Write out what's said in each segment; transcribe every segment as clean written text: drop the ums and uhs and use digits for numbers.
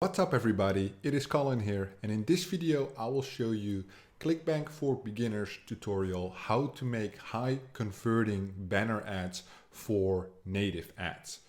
What's up everybody, it is Colin here, and in this video I will show you Clickbank for Beginners tutorial how to make high converting banner ads for native ads.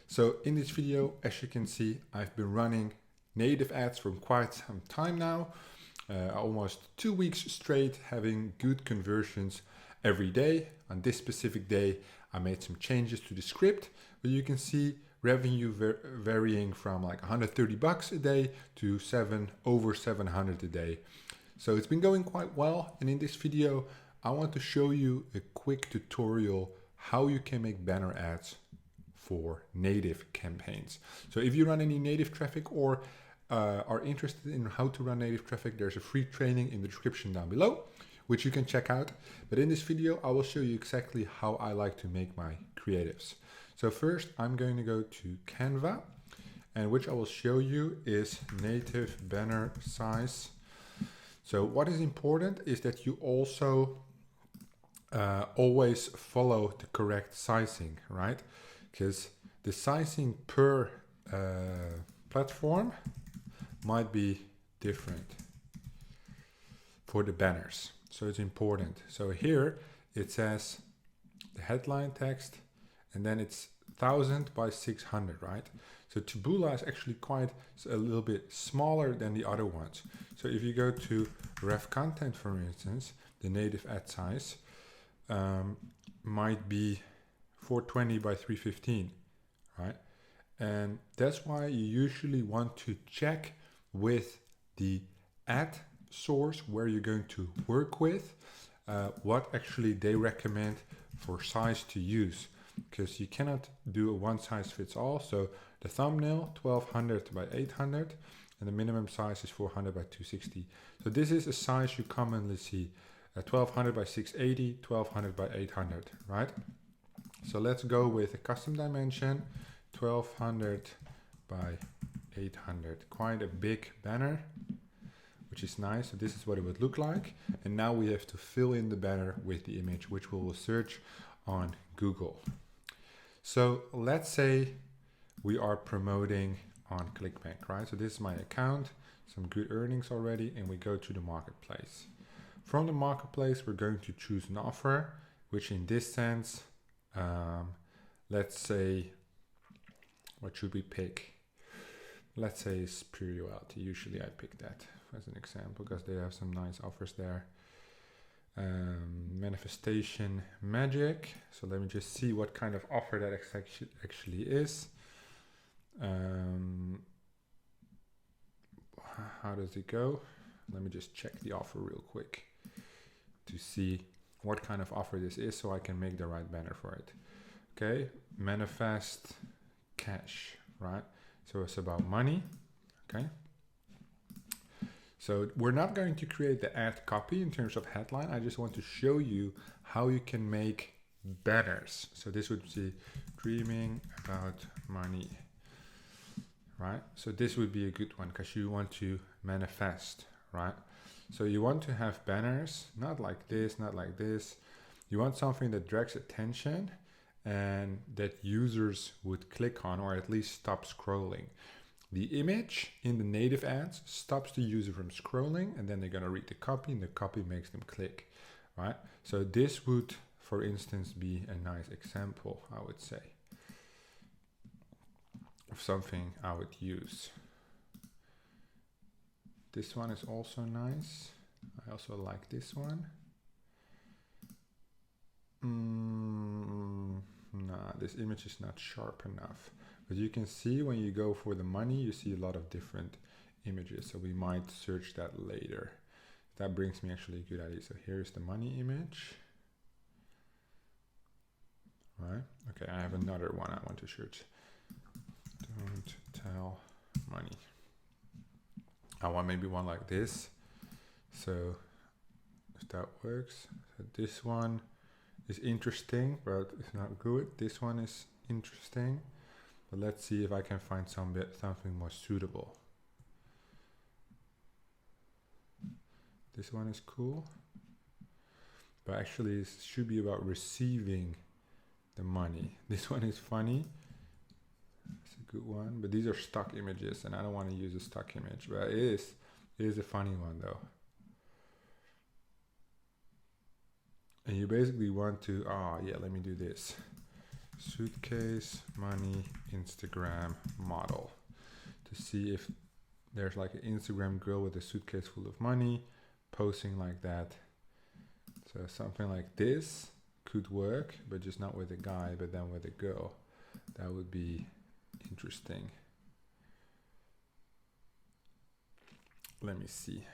So in this video, as you can see, I've been running native ads for quite some time now, almost 2 weeks straight, having good conversions every day. On this specific day I made some changes to the script, but you can see revenue varying from like 130 bucks a day to over 700 a day. So it's been going quite well, and in this video I want to show you a quick tutorial how you can make banner ads for native campaigns. So if you run any native traffic or are interested in how to run native traffic, there's a free training in the description down below which you can check out. But in this video I will show you exactly how I like to make my creatives. So first I'm going to go to Canva, and which I will show you is native banner size. So what is important is that you also always follow the correct sizing, right? Because the sizing per platform might be different for the banners. So it's important. So here it says the headline text, and then it's 1000 by 600, right? So Taboola is actually quite a little bit smaller than the other ones. So if you go to ref content, for instance, the native ad size might be 420 by 315, right? And that's why you usually want to check with the ad source where you're going to work with, what actually they recommend for size to use, because you cannot do a one size fits all. So the thumbnail 1200 by 800, and the minimum size is 400 by 260. So this is a size you commonly see, 1200 by 680, 1200 by 800, right? So let's go with a custom dimension, 1200 by 800, quite a big banner, which is nice. So this is what it would look like. And now we have to fill in the banner with the image, which we will search on Google. So let's say we are promoting on Clickbank, right? So this is my account, some good earnings already, and we go to the marketplace. From the marketplace, we're going to choose an offer, which in this sense, let's say, what should we pick? Let's say spirituality. Usually I pick that as an example because they have some nice offers there. Manifestation magic. So let me just see what kind of offer that actually is. How does it go? Let me just check the offer real quick to see what kind of offer this is so I can make the right banner for it. Okay, manifest cash, right? So it's about money, okay? So we're not going to create the ad copy in terms of headline. I just want to show you how you can make banners. So this would be dreaming about money, right? So this would be a good one because you want to manifest, right? So you want to have banners, not like this, not like this. You want something that drags attention and that users would click on, or at least stop scrolling. The image in the native ads stops the user from scrolling, and then they're going to read the copy, and the copy makes them click, right? So this would, for instance, be a nice example, I would say, of something I would use. This one is also nice. I also like this one. Nah, this image is not sharp enough. But you can see when you go for the money, you see a lot of different images. So we might search that later. That brings me actually a good idea. So here's the money image. Right? Okay, I have another one I want to search. Don't tell money. I want maybe one like this. So if that works. So this one is interesting, but it's not good. This one is interesting. But let's see if I can find something more suitable. This one is cool. But actually it should be about receiving the money. This one is funny. So good one, but these are stock images and I don't want to use a stock image, but it is a funny one though. And you basically want to, let me do this. Suitcase, money, Instagram model. To see if there's like an Instagram girl with a suitcase full of money, posing like that. So something like this could work, but just not with a guy, but then with a girl. That would be interesting. Let me see.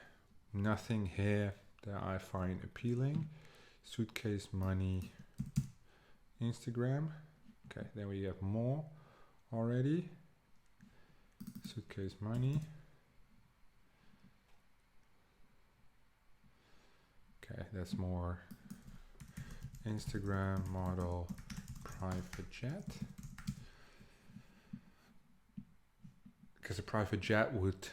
Nothing here that I find appealing. Suitcase, money, Instagram. Okay, then we have more already. Suitcase, money. Okay, that's more. Instagram model, private jet. Because a private jet would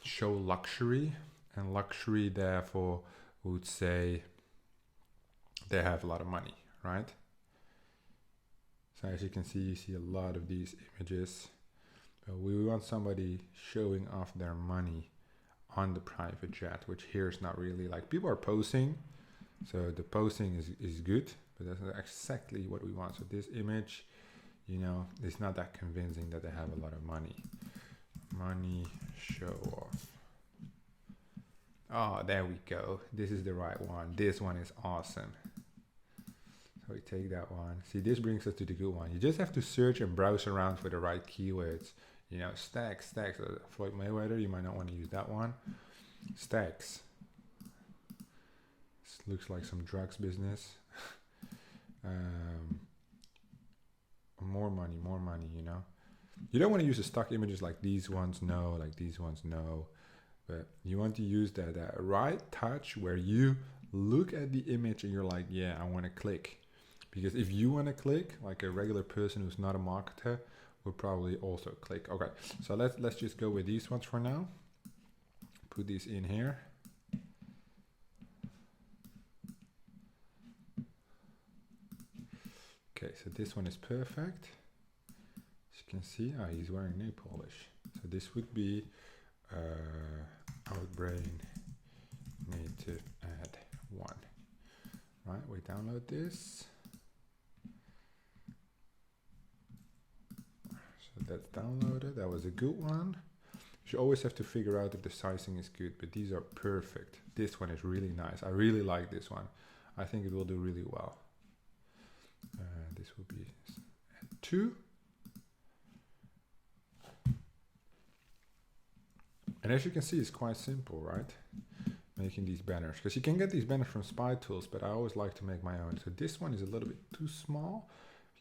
show luxury, and luxury therefore would say they have a lot of money, right? So as you can see, you see a lot of these images. But we want somebody showing off their money on the private jet, which here is not really like, people are posing. So the posing is good, but that's not exactly what we want. So this image, you know, it's not that convincing that they have a lot of money. Money show off. Oh, there we go. This is the right one. This one is awesome. So we take that one. See, this brings us to the good one. You just have to search and browse around for the right keywords. You know, stacks. Floyd Mayweather, you might not want to use that one. Stacks. This looks like some drugs business. More money, you know. You don't want to use the stock images like these ones, no, like these ones, no. But you want to use that right touch where you look at the image and you're like, yeah, I want to click. Because if you want to click, like a regular person who's not a marketer will probably also click. Okay, so let's just go with these ones for now. Put these in here. Okay, so this one is perfect. As you can see, he's wearing nail polish. So this would be Outbrain native ad 1. Right, we download this. So that's downloaded. That was a good one. You always have to figure out if the sizing is good, but these are perfect. This one is really nice. I really like this one. I think it will do really well. This will be 2. And as you can see, it's quite simple, right? Making these banners, because you can get these banners from Spy Tools, but I always like to make my own. So this one is a little bit too small.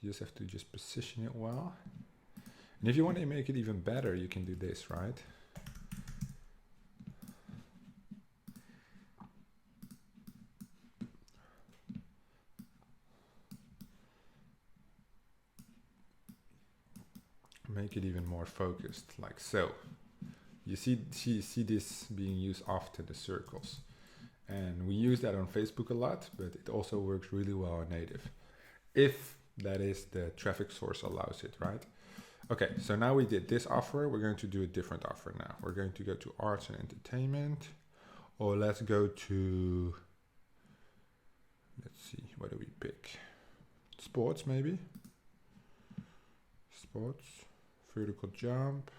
You just have to just position it well. And if you want to make it even better, you can do this, right? Make it even more focused, like so. You see this being used often, the circles. And we use that on Facebook a lot, but it also works really well on native. If that is the traffic source allows it, right? Okay, so now we did this offer. We're going to do a different offer now. We're going to go to arts and entertainment. Or let's go to, let's see, what do we pick? Sports maybe? Sports, vertical jump.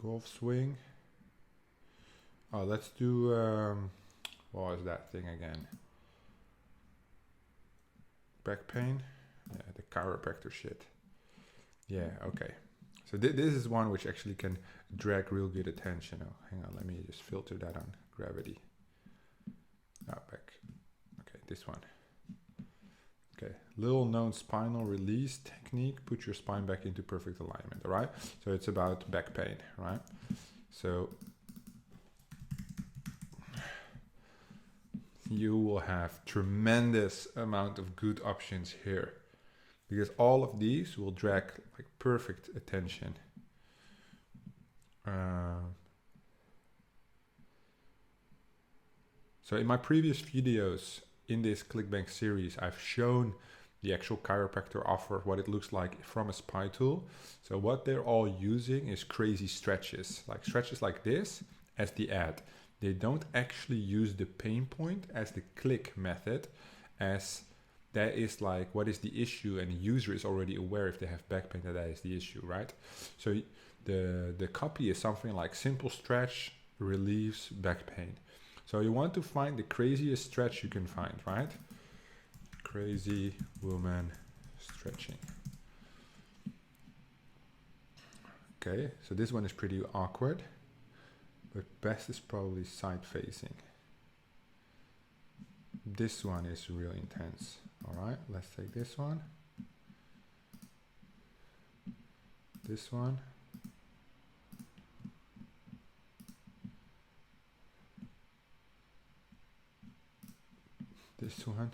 Golf swing. Oh, let's do, what was that thing again? Back pain? Yeah, the chiropractor shit. Yeah, okay. So this is one which actually can drag real good attention. Oh, hang on, let me just filter that on gravity. Back. Okay, this one. Okay, little known spinal release technique. Put your spine back into perfect alignment, all right? So it's about back pain, right? So you will have tremendous amount of good options here because all of these will drag like perfect attention. So in my previous videos in this Clickbank series, I've shown the actual chiropractor offer, what it looks like from a spy tool. So what they're all using is crazy stretches like this as the ad. They don't actually use the pain point as the click method, as that is like what is the issue, and the user is already aware if they have back pain that is the issue, right? So the copy is something like simple stretch relieves back pain. So you want to find the craziest stretch you can find, right? Crazy woman stretching. Okay, so this one is pretty awkward, but best is probably side facing. This one is real intense. All right, let's take this one. This one. This one.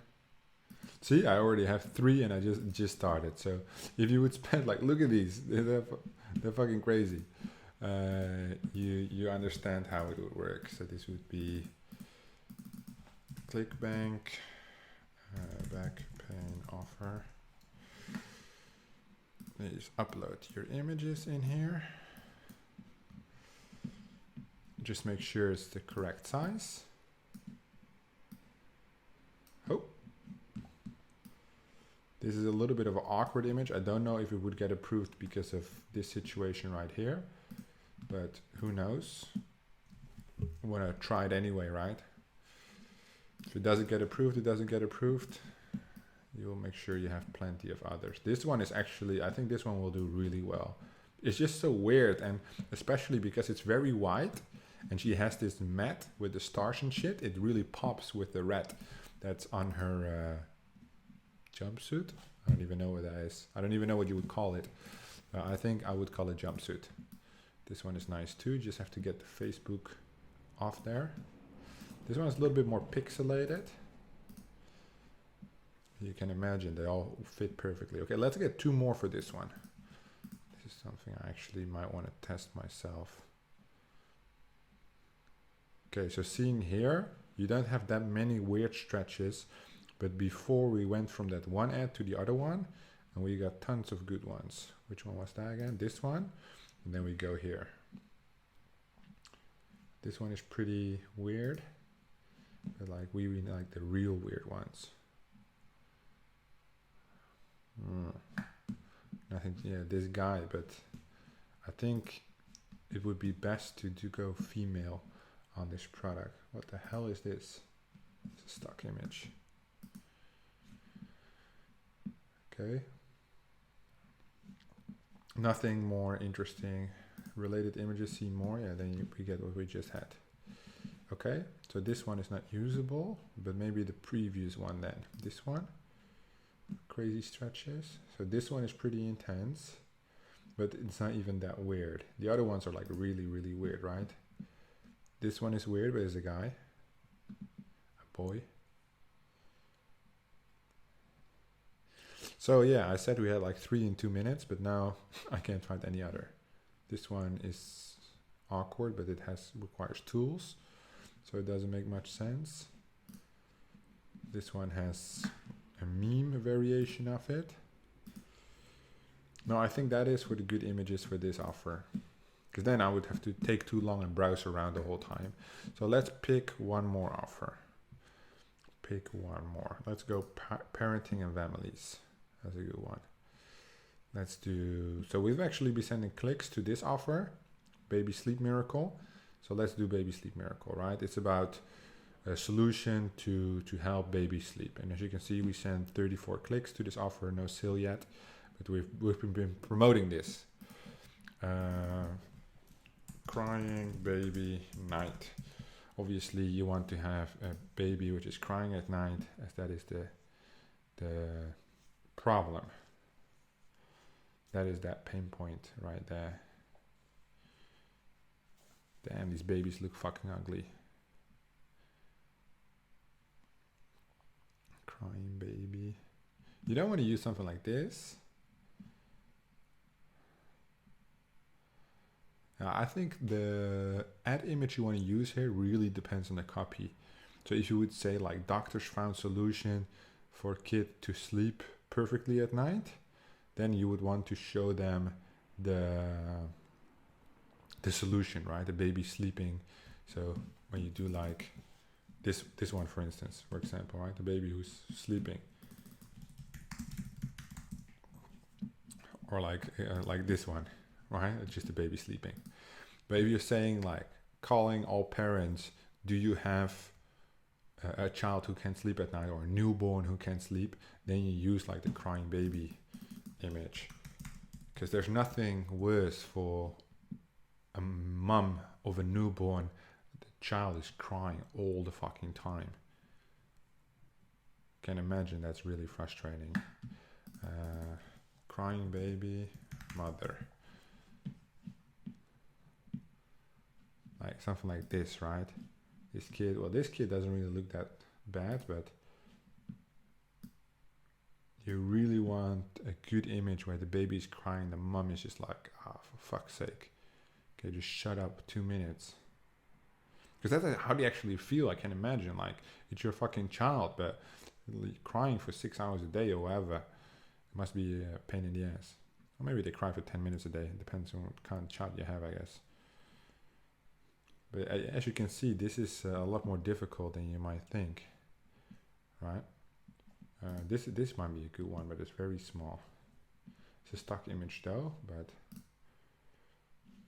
See, I already have 3 and I just started. So if you would spend, like, look at these, they're fucking crazy. You understand how it would work. So this would be Clickbank, back pain offer. You just upload your images in here. Just make sure it's the correct size. Oh. This is a little bit of an awkward image. I don't know if it would get approved because of this situation right here, but who knows? I want to try it anyway, right? If it doesn't get approved, it doesn't get approved. You'll make sure you have plenty of others. This one is actually, I think this one will do really well. It's just so weird, and especially because it's very white and she has this matte with the stars and shit, it really pops with the red that's on her jumpsuit. I don't even know what that is. I don't even know what you would call it. I think I would call it jumpsuit. This one is nice too. You just have to get the Facebook off there. This one is a little bit more pixelated. You can imagine they all fit perfectly. Okay, let's get 2 more for this one. This is something I actually might want to test myself. Okay, so seeing here, you don't have that many weird stretches, but before we went from that one ad to the other one, and we got tons of good ones. Which one was that again? This one, and then we go here. This one is pretty weird, but like we like the real weird ones. Nothing, yeah, this guy, but I think it would be best to go female on this product. What the hell is this? It's a stock image. Okay. Nothing more interesting. Related images, see more. Yeah, then we get what we just had. Okay, so this one is not usable, but maybe the previous one then. This one. Crazy stretches. So this one is pretty intense, but it's not even that weird. The other ones are like really, really weird, right? This one is weird, but it's a guy, a boy. So yeah, I said we had like 3 in 2 minutes, but now I can't find any other. This one is awkward, but it requires tools, so it doesn't make much sense. This one has a meme variation of it. No, I think that is for the good images for this offer, because then I would have to take too long and browse around the whole time. So let's pick one more offer. Pick one more. Let's go parenting and families. That's a good one. Let's do, so we've actually been sending clicks to this offer, Baby Sleep Miracle. So let's do Baby Sleep Miracle, right? It's about a solution to help baby sleep. And as you can see, we sent 34 clicks to this offer, no sale yet, but we've been promoting this. Crying baby night. Obviously you want to have a baby which is crying at night, as that is the problem. That is that pain point right there. Damn, these babies look fucking ugly. Crying baby. You don't want to use something like this. Now, I think the ad image you want to use here really depends on the copy. So if you would say like doctors found solution for kid to sleep perfectly at night, then you would want to show them the solution, right? The baby sleeping. So when you do like this one, for instance, for example, right? The baby who's sleeping, or like this one, right? It's just a baby sleeping. But if you're saying like calling all parents, do you have a child who can't sleep at night or a newborn who can't sleep, then you use like the crying baby image, because there's nothing worse for a mum of a newborn. The child is crying all the fucking time. Can imagine that's really frustrating. Crying baby mother, like something like this, right? This kid doesn't really look that bad, but you really want a good image where the baby is crying, the mum is just like, for fuck's sake, okay, just shut up 2 minutes. Because that's how they actually feel. I can imagine, like, it's your fucking child, but crying for 6 hours a day or whatever, it must be a pain in the ass. Or maybe they cry for 10 minutes a day. It depends on what kind of child you have, I guess. But as you can see, this is a lot more difficult than you might think, right? This might be a good one, but it's very small. It's a stock image though, but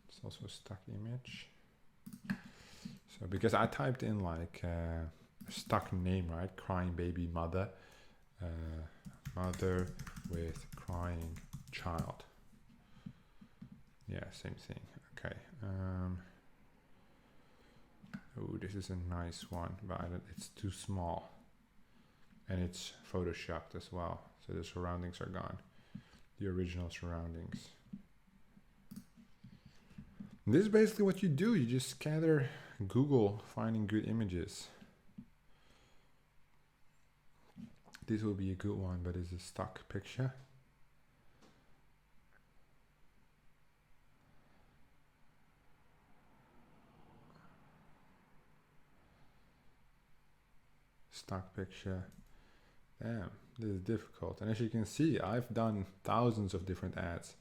it's also a stock image. So because I typed in like a stock name, right? Crying baby mother, mother with crying child. Yeah, same thing. Okay. Oh, this is a nice one, but it's too small. And it's photoshopped as well. So the surroundings are gone. The original surroundings. And this is basically what you do. You just scatter Google finding good images. This will be a good one, but it's a stock picture. Stock picture. Damn, this is difficult. And as you can see, I've done thousands of different ads.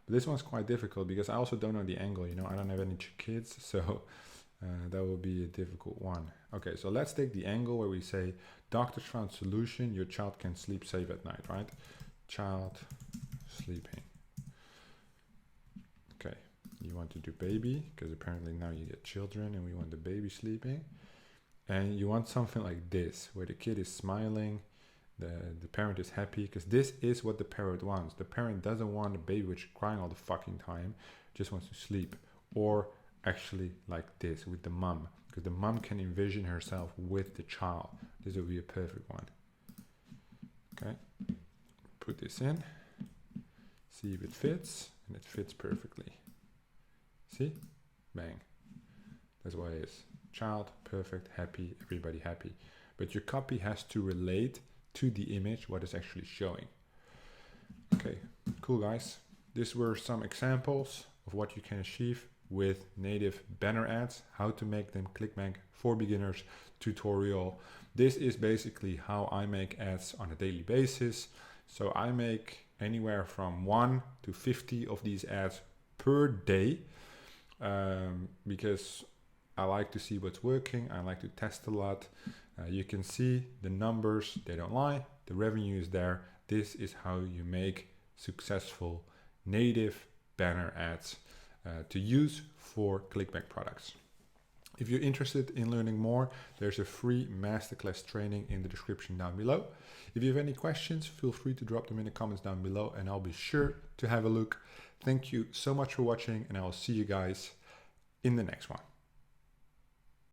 But this one's quite difficult because I also don't know the angle, you know, I don't have any kids, so that will be a difficult one. Okay, so let's take the angle where we say, doctors found solution, your child can sleep safe at night, right? Child sleeping. Okay, you want to do baby, because apparently now you get children and we want the baby sleeping. And you want something like this, where the kid is smiling, the parent is happy, because this is what the parent wants. The parent doesn't want a baby which is crying all the fucking time, just wants to sleep. Or actually like this with the mum, because the mum can envision herself with the child. This will be a perfect one. Okay, put this in, see if it fits, and it fits perfectly. See? Bang. That's what it is. Child, perfect, happy, everybody happy. But your copy has to relate to the image, what is actually showing. Okay, cool guys. These were some examples of what you can achieve with native banner ads, how to make them Clickbank for beginners tutorial. This is basically how I make ads on a daily basis. So I make anywhere from 1 to 50 of these ads per day, because I like to see what's working. I like to test a lot. You can see the numbers, they don't lie. The revenue is there. This is how you make successful native banner ads to use for Clickbank products. If you're interested in learning more, there's a free masterclass training in the description down below. If you have any questions, feel free to drop them in the comments down below and I'll be sure to have a look. Thank you so much for watching and I'll see you guys in the next one.